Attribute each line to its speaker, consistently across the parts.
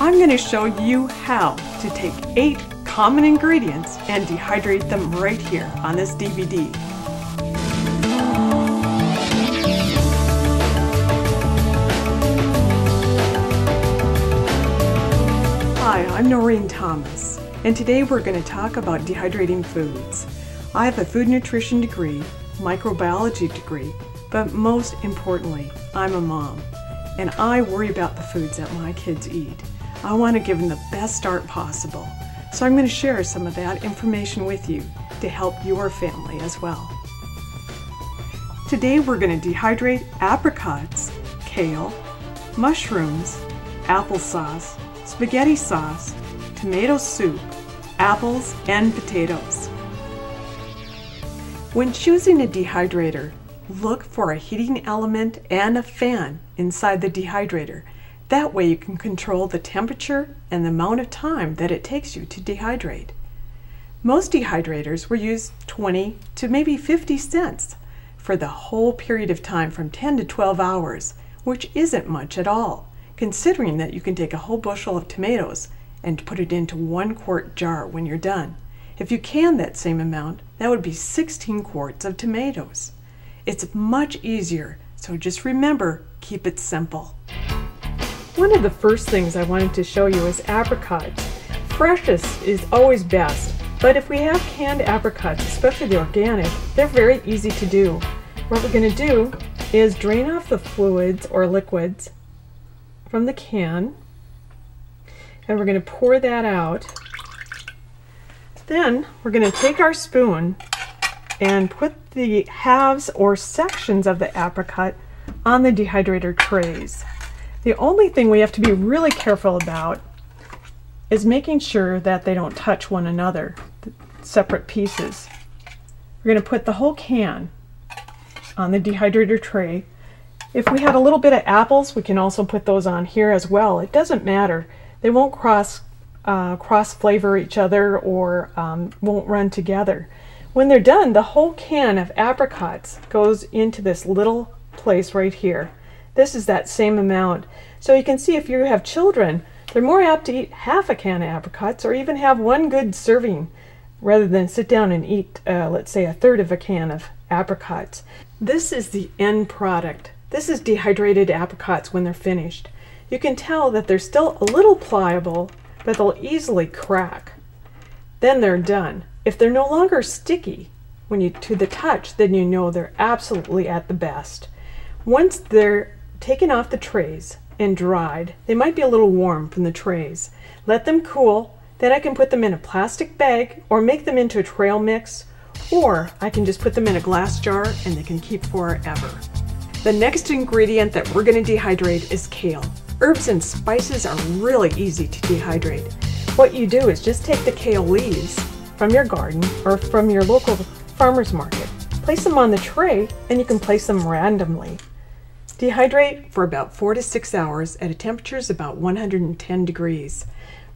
Speaker 1: I'm going to show you how to take 8 common ingredients and dehydrate them right here on this DVD. Hi, I'm Noreen Thomas, and today we're going to talk about dehydrating foods. I have a food nutrition degree, microbiology degree, but most importantly, I'm a mom, and I worry about the foods that my kids eat. I want to give them the best start possible, so I'm going to share some of that information with you to help your family as well. Today we're going to dehydrate apricots, kale, mushrooms, applesauce, spaghetti sauce, tomato soup, apples, and potatoes. When choosing a dehydrator, look for a heating element and a fan inside the dehydrator. That way you can control the temperature and the amount of time that it takes you to dehydrate. Most dehydrators will use 20 to maybe 50 cents for the whole period of time from 10 to 12 hours, which isn't much at all, considering that you can take a whole bushel of tomatoes and put it into 1 quart jar when you're done. If you can that same amount, that would be 16 quarts of tomatoes. It's much easier, so just remember, keep it simple. One of the first things I wanted to show you is apricots. Freshest is always best, but if we have canned apricots, especially the organic, they're very easy to do. What we're going to do is drain off the fluids or liquids from the can, and we're going to pour that out. Then we're going to take our spoon and put the halves or sections of the apricot on the dehydrator trays. The only thing we have to be really careful about is making sure that they don't touch one another, separate pieces. We're going to put the whole can on the dehydrator tray. If we had a little bit of apples, we can also put those on here as well. It doesn't matter. They won't cross flavor each other or won't run together. When they're done, the whole can of apricots goes into this little place right here. This is that same amount. So you can see if you have children, they're more apt to eat half a can of apricots or even have 1 good serving rather than sit down and eat, let's say, 1/3 of a can of apricots. This is the end product. This is dehydrated apricots when they're finished. You can tell that they're still a little pliable, but they'll easily crack. Then they're done. If they're no longer sticky to the touch, then you know they're absolutely at the best. Once they're taken off the trays and dried, they might be a little warm from the trays. Let them cool, then I can put them in a plastic bag or make them into a trail mix, or I can just put them in a glass jar and they can keep forever. The next ingredient that we're going to dehydrate is kale. Herbs and spices are really easy to dehydrate. What you do is just take the kale leaves from your garden or from your local farmer's market, place them on the tray, and you can place them randomly. Dehydrate for about 4 to 6 hours at a temperature of about 110 degrees.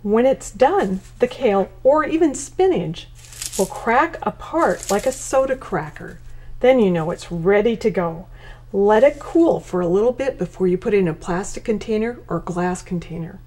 Speaker 1: When it's done, the kale or even spinach will crack apart like a soda cracker. Then you know it's ready to go. Let it cool for a little bit before you put it in a plastic container or glass container.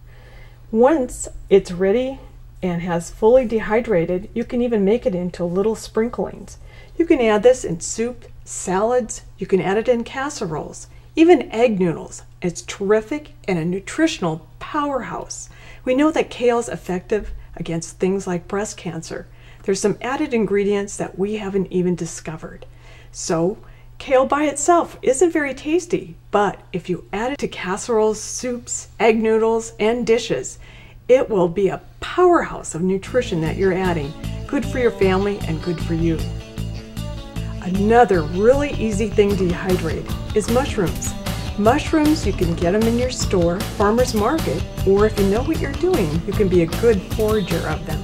Speaker 1: Once it's ready and has fully dehydrated, you can even make it into little sprinklings. You can add this in soup, salads, you can add it in casseroles, even egg noodles. It's terrific and a nutritional powerhouse. We know that kale is effective against things like breast cancer. There's some added ingredients that we haven't even discovered. So, kale by itself isn't very tasty, but if you add it to casseroles, soups, egg noodles, and dishes, it will be a powerhouse of nutrition that you're adding. Good for your family and good for you. Another really easy thing to dehydrate is mushrooms. Mushrooms, you can get them in your store, farmer's market, or if you know what you're doing, you can be a good forager of them.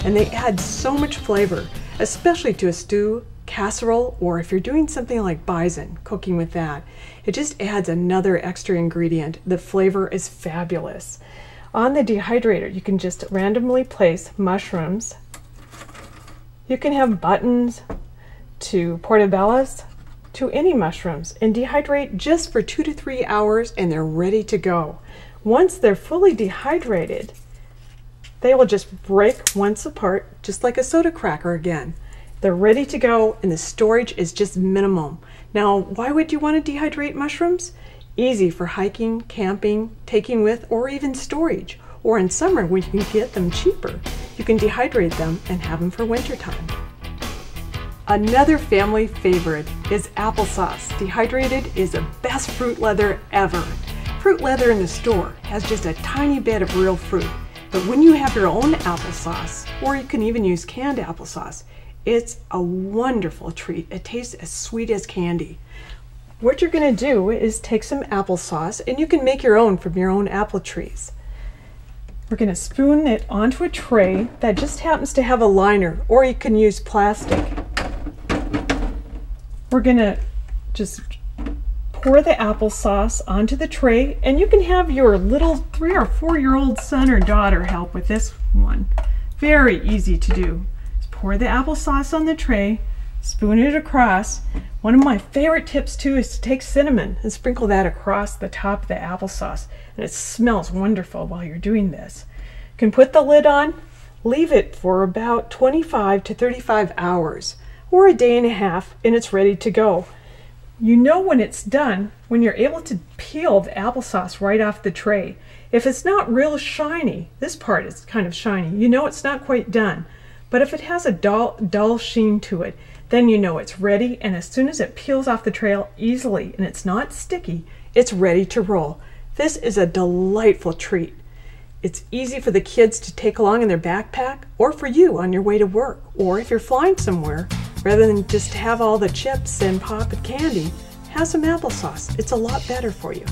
Speaker 1: And they add so much flavor, especially to a stew, casserole, or if you're doing something like bison, cooking with that. It just adds another extra ingredient. The flavor is fabulous. On the dehydrator, you can just randomly place mushrooms. You can have buttons to portobellos to any mushrooms and dehydrate just for 2 to 3 hours and they're ready to go. Once they're fully dehydrated, they will just break once apart, just like a soda cracker again. They're ready to go, and the storage is just minimum. Now, why would you want to dehydrate mushrooms? Easy for hiking, camping, taking with, or even storage. Or in summer, when you can get them cheaper, you can dehydrate them and have them for wintertime. Another family favorite is applesauce. Dehydrated is the best fruit leather ever. Fruit leather in the store has just a tiny bit of real fruit, but when you have your own applesauce, or you can even use canned applesauce, it's a wonderful treat. It tastes as sweet as candy. What you're going to do is take some applesauce, and you can make your own from your own apple trees. We're going to spoon it onto a tray that just happens to have a liner, or you can use plastic. We're going to just pour the applesauce onto the tray, and you can have your little 3 or 4-year-old son or daughter help with this one. Very easy to do. Just pour the applesauce on the tray, spoon it across. One of my favorite tips too is to take cinnamon and sprinkle that across the top of the applesauce, and it smells wonderful while you're doing this. You can put the lid on, leave it for about 25 to 35 hours or a day and a half, and it's ready to go. You know when it's done when you're able to peel the applesauce right off the tray. If it's not real shiny, this part is kind of shiny, you know it's not quite done. But if it has a dull sheen to it, then you know it's ready, and as soon as it peels off the tray easily and it's not sticky, it's ready to roll. This is a delightful treat. It's easy for the kids to take along in their backpack, or for you on your way to work, or if you're flying somewhere, rather than just have all the chips and pop and candy, have some applesauce. It's a lot better for you.